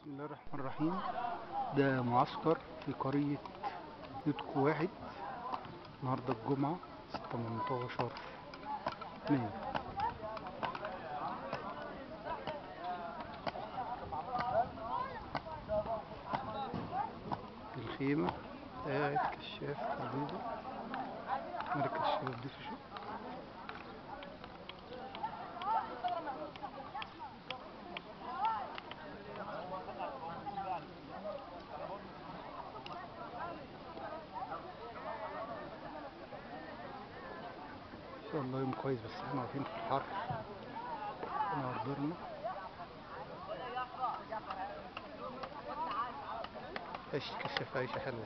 بسم الله الرحمن الرحيم. ده معسكر في قرية يدكو واحد. النهاردة الجمعة 18 مايو. الخيمة قاعد كشاف ترابيزة مركز الشباب دي في شقة. ان شاء الله يوم كويس، بس احنا واقفين في الحر. انا قدرنا عيش كشاف عيشة حلوة.